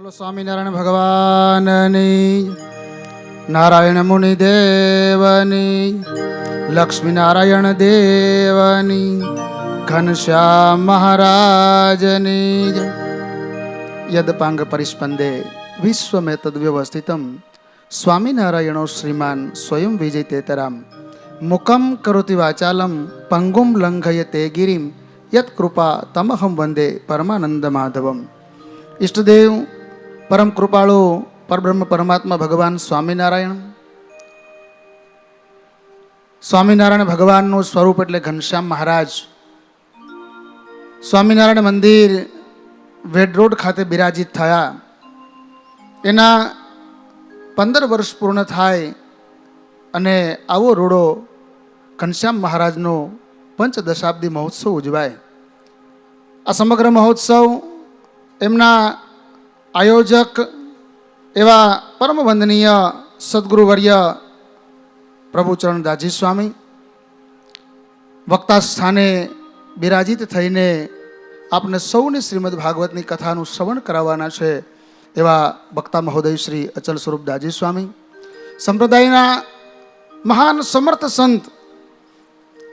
બોલો સ્વામિનારાયણ ભગવાનની, નારાયણ મુનિ દેવની, લક્ષ્મીનારાયણ દેવની, ઘનશ્યામ મહારાજની જય. યદપાંગ પરિસ્પંદે વિશ્વમે તદ્વ્યવસ્થિતમ સ્વામિનારાયણો શ્રીમાન સ્વયં વિજયતેતરામ મુખમ કરોતિ વાચાલમ પંગુમ લંઘયતે ગિરિમ યત કૃપા તમહમ વંદે પરમાનંદ માધવમ. ઈષ્ટદેવ પરમ કૃપાળુ પરબ્રહ્મ પરમાત્મા ભગવાન સ્વામિનારાયણ ભગવાનનું સ્વરૂપ એટલે ઘનશ્યામ મહારાજ. સ્વામિનારાયણ મંદિર વેડ રોડ ખાતે બિરાજિત થયા. એના 15 વર્ષ પૂર્ણ થાય અને આવો રૂડો ઘનશ્યામ મહારાજનો પંચદશાબ્દી મહોત્સવ ઉજવાય. આ સમગ્ર મહોત્સવ એમના આયોજક એવા પરમ વંદનીય સદગુરુવર્ય પ્રભુચરણ દાસજી સ્વામી વક્તા સ્થાને બિરાજિત થઈને આપને સૌની શ્રીમદ ભાગવતની કથાનું શ્રવણ કરાવવાના છે એવા વક્તા મહોદય શ્રી અચલ સ્વરૂપ દાસજી સ્વામી, સંપ્રદાયના મહાન સમર્થ સંત,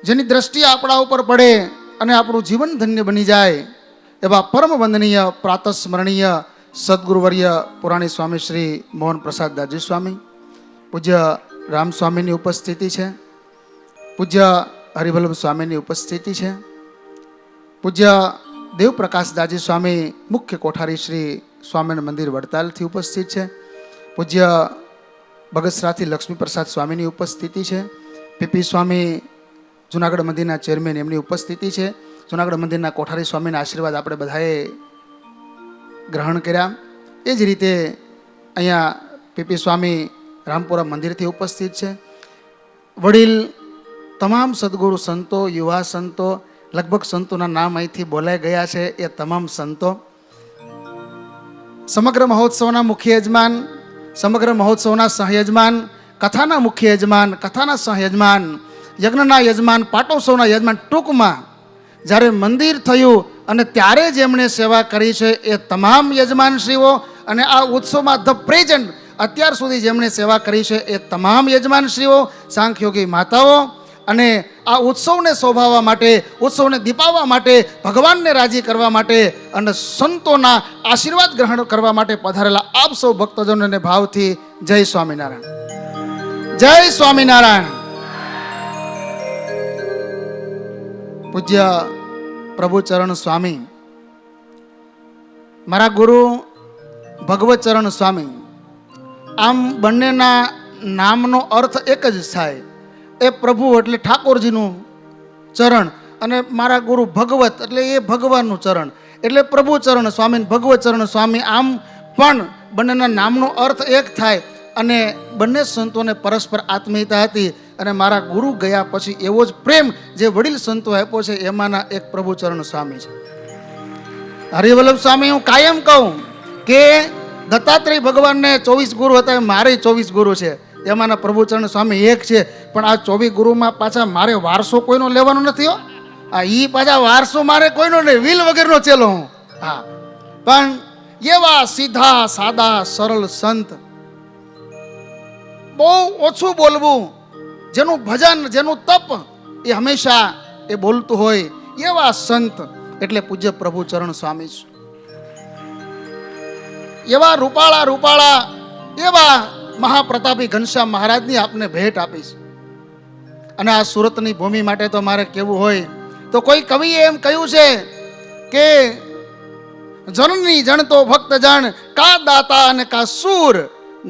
જેની દ્રષ્ટિ આપણા ઉપર પડે અને આપણું જીવન ધન્ય બની જાય એવા પરમ વંદનીય પ્રાતસ્મરણીય સદગુરુવર્ય પુરાણી સ્વામી શ્રી મોહન પ્રસાદ દાસજી સ્વામી, પૂજ્ય રામ સ્વામીની ઉપસ્થિતિ છે, પૂજ્ય હરિવલ્લભ સ્વામીની ઉપસ્થિતિ છે, પૂજ્ય દેવપ્રકાશ દાસજી સ્વામી મુખ્ય કોઠારી શ્રી સ્વામિનારાયણ મંદિર વડતાલથી ઉપસ્થિત છે, પૂજ્ય બગસરાથી લક્ષ્મી પ્રસાદ સ્વામીની ઉપસ્થિતિ છે, પીપી સ્વામી જુનાગઢ મંદિરના ચેરમેન એમની ઉપસ્થિતિ છે, જુનાગઢ મંદિરના કોઠારી સ્વામીના આશીર્વાદ આપણે બધાએ ગ્રહણ કર્યા. એ જ રીતે અહીંયા પીપી સ્વામી રામપુરા મંદિરથી ઉપસ્થિત છે. વડીલ તમામ સદગુરુ સંતો, યુવા સંતો, લગભગ સંતોના નામ અહીંથી બોલાઈ ગયા છે એ તમામ સંતો, સમગ્ર મહોત્સવના મુખ્ય યજમાન, સમગ્ર મહોત્સવના સહયજમાન, કથાના મુખ્ય યજમાન, કથાના સહયજમાન, યજ્ઞના યજમાન, પાટોત્સવના યજમાન, ટૂંકમાં જ્યારે મંદિર થયું અને ત્યારે જેમણે સેવા કરી છે એ તમામ યજમાનશ્રીઓ અને આ ઉત્સવમાં ધ પ્રેઝન્ટ અત્યાર સુધી જેમણે સેવા કરી છે એ તમામ યજમાનશ્રીઓ, સાંખ્યોગી માતાઓ અને આ ઉત્સવને શોભાવવા માટે, ઉત્સવને દીપાવવા માટે, ભગવાનને રાજી કરવા માટે અને સંતોના આશીર્વાદ ગ્રહણ કરવા માટે પધારેલા આપ સૌ ભક્તજનોને ભાવથી જય સ્વામિનારાયણ, જય સ્વામિનારાયણ. પૂજ્ય પ્રભુચરણ સ્વામી, મારા ગુરુ ભગવતચરણ સ્વામી, આમ બંનેના નામનો અર્થ એક જ થાય. એ પ્રભુ એટલે ઠાકોરજીનું ચરણ અને મારા ગુરુ ભગવત એટલે એ ભગવાનનું ચરણ એટલે પ્રભુચરણ સ્વામી, ભગવતચરણ સ્વામી. આમ પણ બંનેના નામનો અર્થ એક થાય અને બંને સંતોને પરસ્પર આત્મીયતા હતી અને મારા ગુરુ ગયા પછી એવો જ પ્રેમ જે વડીલ સંતો આપ્યો છે એમાંના એક પ્રભુચરણ સ્વામી છે. હરિવલ્લભ સ્વામી, હું કાયમ કહું કે દત્તાત્રેય ભગવાનને 24 ગુરુ હતા, મારે 24 ગુરુ છે, એમાંના પ્રભુચરણ સ્વામી એક છે. પણ આ 24 ગુરુમાં પાછા મારે વારસો કોઈનો લેવાનો નથી હો. આ ઈ પાછા વારસો મારે કોઈનો નહીં, વીલ વગરનો ચેલો હું. હા, પણ એવા સીધા સાદા સરળ સંત, બહુ ઓછું બોલવું, જેનું ભજન, જેનું તપ એ હંમેશા એ બોલતું હોય એવા સંત એટલે પૂજ્ય પ્રભુચરણ સ્વામી છે. એવા રૂપાળા એવા મહાપ્રતાપી ઘનશ્યામ મહારાજની આપને ભેટ આપીશ. અને આ સુરતની ભૂમિ માટે તો મારે કહેવું હોય તો કોઈ કવિએ એમ કહ્યું છે કે જનની જણતો ભક્ત જણ, કા દાતા અને કા સૂર,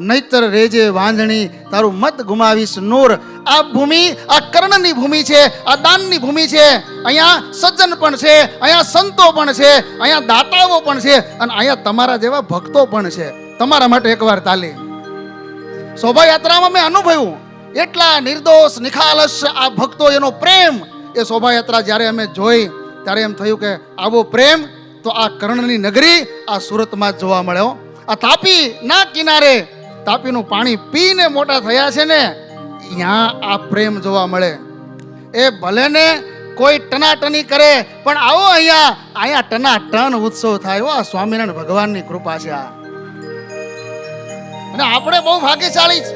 નૈતર રેજે વાંધણી તારું મત ગુમાવીશ નૂર. આ ભૂમિ આ કર્ણની ભૂમિ છે, આ દાનની ભૂમિ છે. અહીંયા સજ્જન પણ છે, અહીંયા સંતો પણ છે, અહીંયા દાતાઓ પણ છે અને અહીંયા તમારા જેવા ભક્તો પણ છે. તમારા માટે એકવાર તાલી. શોભાયાત્રામાં મેં અનુભવ્યું એટલા નિર્દોષ નિખાલસ આ ભક્તો, એનો પ્રેમ, એ શોભાયાત્રા જ્યારે અમે જોઈ ત્યારે એમ થયું કે આવો પ્રેમ તો આ કર્ણની નગરી આ સુરતમાં જ જોવા મળ્યો. આ તાપી ના કિનારે તાપીનું પાણી પીને મોટા થયા છે ને, ત્યાં આ પ્રેમ જોવા મળે. એ ભલે ને કોઈ ટનાટની કરે પણ આવો અહીંયા ટનાટન ઉત્સવ થાય. આ સ્વામિનારાયણ ભગવાનની કૃપા છે. આ અને આપણે બહુ ભાગ્યશાળી છે.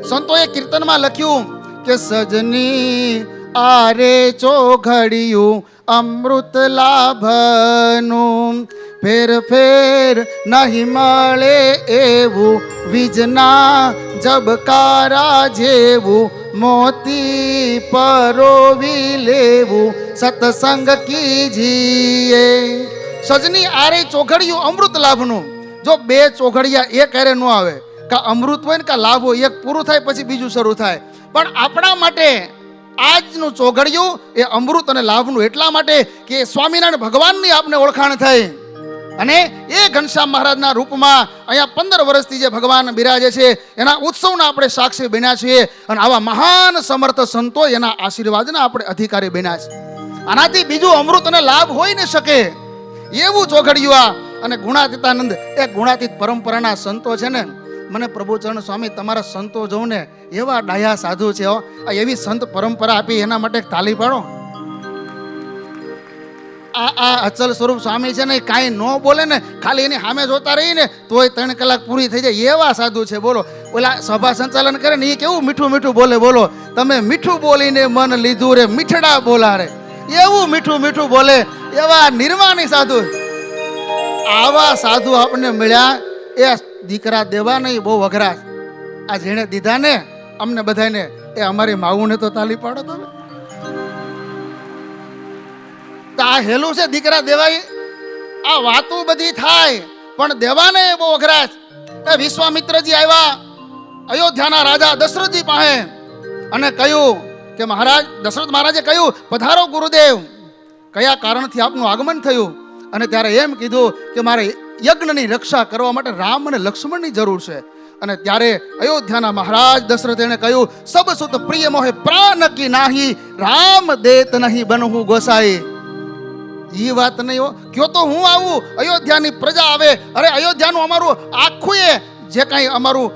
સંતોએ કીર્તનમાં લખ્યું કે સજની આરે ચોઘડિયું અમૃત લાભનું, ફેર ફેર નહીં મળે એવું, વીજના જબકારા જેવું, મોતી પરોવી લેવું, સત્સંગ કીજીએ. સજની આરે ચોઘડિયું અમૃત લાભનું. જો બે ચોઘડિયા એક હારે ન આવે, કા અમૃત હોય ને કા લાભ હોય, એક પૂરું થાય પછી બીજું શરૂ થાય. પણ આપણા માટે આજનું ચોઘડિયું એ અમૃત અને લાભનું એટલા માટે કે સ્વામિનારાયણ ભગવાનની આપને ઓળખાણ થઈ. અને એ ઘનશ્યામ મહારાજના રૂપમાં અહીંયા 15 વર્ષથી જે ભગવાન બિરાજે છે એના ઉત્સવના આપણે સાક્ષી બન્યા છીએ. અને આવા મહાન સમર્થ સંતો એના આશીર્વાદના આપણે અધિકારી બન્યા છે. આનાથી બીજું અમૃત અને લાભ હોઈ ન શકે એવું ચોઘડિયું આ. અને ગુણાતીતાનંદ એ ગુણાતીત પરંપરાના સંતો છે ને, મને પ્રભુચરણ સ્વામી તમારા સંતો જોઉં ને એવા ડાયા સાધુ છે હો. આ એવી સંત પરંપરા આપી એના માટે તાલી પાડો. આ અચલ સ્વરૂપ સ્વામી છે ને કાંઈ ન બોલે ને, ખાલી એની સામે જોતા રહી ને તોય 3 કલાક પૂરી થઈ જાય એવા સાધુ છે. બોલો ઓલા સભા સંચાલન કરે ને એ કેવું મીઠું મીઠું બોલે. બોલો તમે મીઠું બોલીને મન લીધું રે મીઠડા બોલા રે, એવું મીઠું મીઠું બોલે એવા નિર્માની સાધુ. આવા સાધુ આપણને મળ્યા એ દીકરા દેવા નહીં બહુ અઘરા. આ જેણે દીધા ને અમને બધાને એ અમારી માવુને તો તાલી પાડો તમે. તો આ હેલું છે દીકરા દેવાય. આ વાતો બધી થાય પણ દેવાને બહુ અઘરા. એ વિશ્વામિત્રજી આવ્યા અયોધ્યાના રાજા દશરથજી પાસે અને કહ્યું કે મહારાજ, દશરથ મહારાજે કહ્યું પધારો ગુરુદેવ, કયા કારણથી આપનું આગમન થયું? અને ત્યારે એમ કીધું કે મારે યજ્ઞની રક્ષા કરવા માટે રામ અને લક્ષ્મણની જરૂર છે. અને ત્યારે અયોધ્યાના મહારાજ દશરથ એને કહ્યું સબ સુત પ્રિય મોહે પ્રાણ કી નાહી, રામ દેત નહીં બનહું ગોસાઈ. એ વાત નહીં હો, કયો તો હું આવું, અયોધ્યાની પ્રજા આવે. અરે અયોધ્યાનું અમારું આખું એ જે કાંઈ અમારું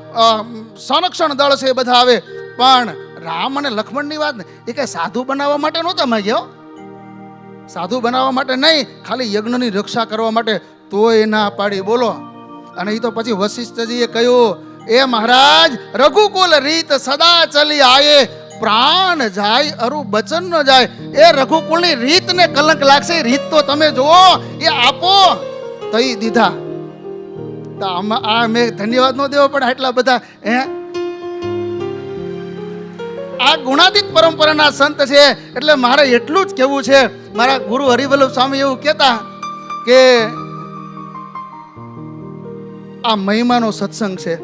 સંરક્ષણ દળ છે એ બધા આવે, પણ રામ અને લક્ષ્મણની વાત ને એ કઈ સાધુ બનાવવા માટે નહોતા માંગ્યો, સાધુ બનાવવા માટે નહીં, ખાલી યજ્ઞની રક્ષા કરવા માટે. તોય ના પાડી. બોલો. અને એ તો પછી વશિષ્ઠજીએ કહ્યું એ મહારાજ રઘુકુલ રીત સદા ચલી આયે, પ્રાણ જાય અરુ બચન ન જાય. એ રઘુકુળની રીતને કલંક લાગશે, રીત તો તમે જુઓ, એ આપો તો એ દીધા. તો આ મેં ધન્યવાદ નો દેવો પડે એટલા બધા. આ ગુણાતીત પરંપરાના સંત છે. એટલે મારે એટલું જ કહેવું છે, મારા ગુરુ હરિવલ્લભ સ્વામી એવું કહેતા કે આ મહિમાનો સત્સંગ છે.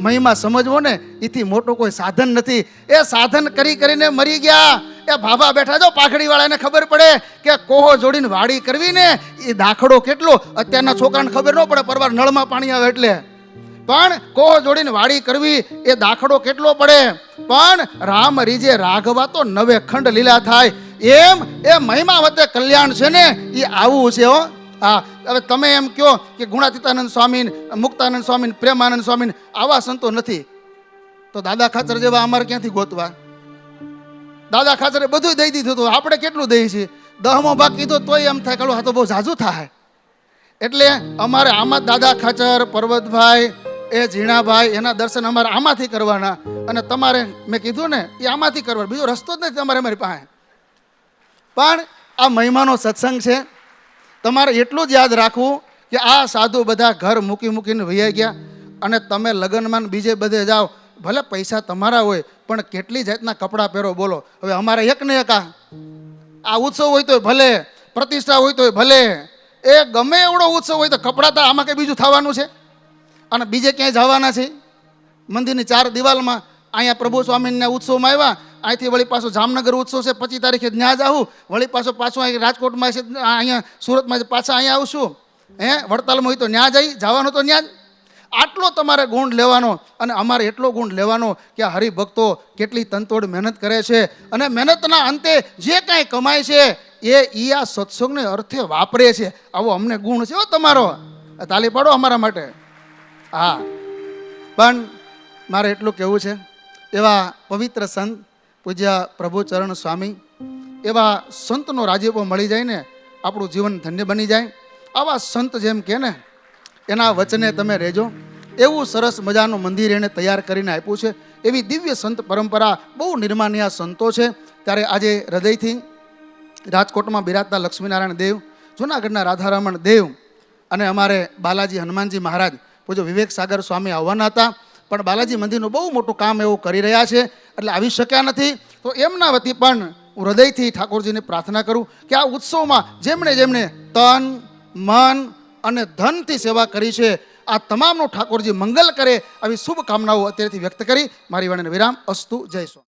મહિમા સમજવો ને એથી મોટો કોઈ સાધન નથી. એ સાધન કરી કરીને મરી ગયા. એ ભાભા બેઠા જો પાઘડી વાળાને ખબર પડે કે કોહો જોડીને વાડી કરવી ને એ દાખલો કેટલો. અત્યારના છોકરાને ખબર ન પડે, પરવાર નળમાં પાણી આવે એટલે. પણ કોહો જોડીને વાડી કરવી એ દાખલો કેટલો પડે. પણ રામ રીજે રાઘવા તો 9 ખંડ લીલા થાય. એમ એ મહિમા વતે કલ્યાણ છે ને એ આવું છે હો. હા, હવે તમે એમ કહો કે ગુણાતીતાનંદ સ્વામી, મુક્તાનંદ સ્વામી, પ્રેમાનંદ સ્વામી આવા સંતો નથી તો દાદા ખાચર જેવા અમારે ક્યાંથી ગોતવા? દાદા ખાચરે બધું દઈ દીધું હતું, આપણે કેટલું દઈએ છીએ? 10મો ભાગ કીધો તોય એમ થાય કે આ તો બહુ ઝાઝું થાય. એટલે અમારે આમાં દાદા ખાચર, પર્વતભાઈ, એ ઝીણાભાઈ એના દર્શન અમારે આમાંથી કરવાના. અને તમારે મેં કીધું ને એ આમાંથી કરવાનું, બીજો રસ્તો જ નથી તમારે અમારી પાસે. પણ આ મહિમાનો સત્સંગ છે. તમારે એટલું જ યાદ રાખવું કે આ સાધુ બધા ઘર મૂકીને વહી ગયા. અને તમે લગ્નમાં બીજે બધે જાઓ, ભલે પૈસા તમારા હોય પણ કેટલી જાતના કપડાં પહેરો. બોલો હવે અમારે એક ને એક આ ઉત્સવ હોય તોય ભલે, પ્રતિષ્ઠા હોય તોય ભલે, એ ગમે એવડો ઉત્સવ હોય તો કપડાં તો આમાં કંઈ બીજું થવાનું છે? અને બીજે ક્યાંય જવાના છે? મંદિરની 4 દિવાલમાં અહીંયા પ્રભુ સ્વામીના ઉત્સવમાં આવ્યા, અહીંથી વળી પાછો જામનગર ઉત્સવ છે 25 તારીખે ત્યાં જાઉં, વળી પાછું અહીં રાજકોટમાં છે, અહીંયા સુરતમાં છે, પાછા અહીંયા આવશું. વડતાલમાં હોય તો ત્યાં જવાનું તો ત્યાં જ. આટલો તમારે ગુણ લેવાનો. અને અમારે એટલો ગુણ લેવાનો કે આ હરિભક્તો કેટલી તનતોડ મહેનત કરે છે અને મહેનતના અંતે જે કાંઈ કમાય છે એ આ સત્સંગને અર્થે વાપરે છે. આવો અમને ગુણ છે હો તમારો. તાલી પાડો અમારા માટે. હા, પણ મારે એટલું કહેવું છે, એવા પવિત્ર સંત પૂજ્ય પ્રભુચરણ સ્વામી, એવા સંતનો રાજીપો મળી જાય ને આપણું જીવન ધન્ય બની જાય. આવા સંત જેમ કે ને એના વચને તમે રહેજો. એવું સરસ મજાનું મંદિર એણે તૈયાર કરીને આપ્યું છે. એવી દિવ્ય સંત પરંપરા, બહુ નિર્માણ્ય સંતો છે. ત્યારે આજે હૃદયથી રાજકોટમાં બિરાજતા લક્ષ્મીનારાયણ દેવ, જૂનાગઢના રાધારમણ દેવ અને અમારે બાલાજી હનુમાનજી મહારાજ પૂજ્ય વિવેક સાગર સ્વામી આવવાના હતા, પણ બાલાજી મંદિરનું બહુ મોટું કામ એવું કરી રહ્યા છે એટલે આવી શક્યા નથી. તો એમના વતી પણ હું હૃદયથી ઠાકોરજીને પ્રાર્થના કરું કે આ ઉત્સવમાં જેમણે જેમણે તન મન અને ધનથી સેવા કરી છે આ તમામનું ઠાકોરજી મંગલ કરે આવી શુભકામનાઓ અત્યારેથી વ્યક્ત કરી મારી વાણીને વિરામ. અસ્તુ. જય સ્વામી.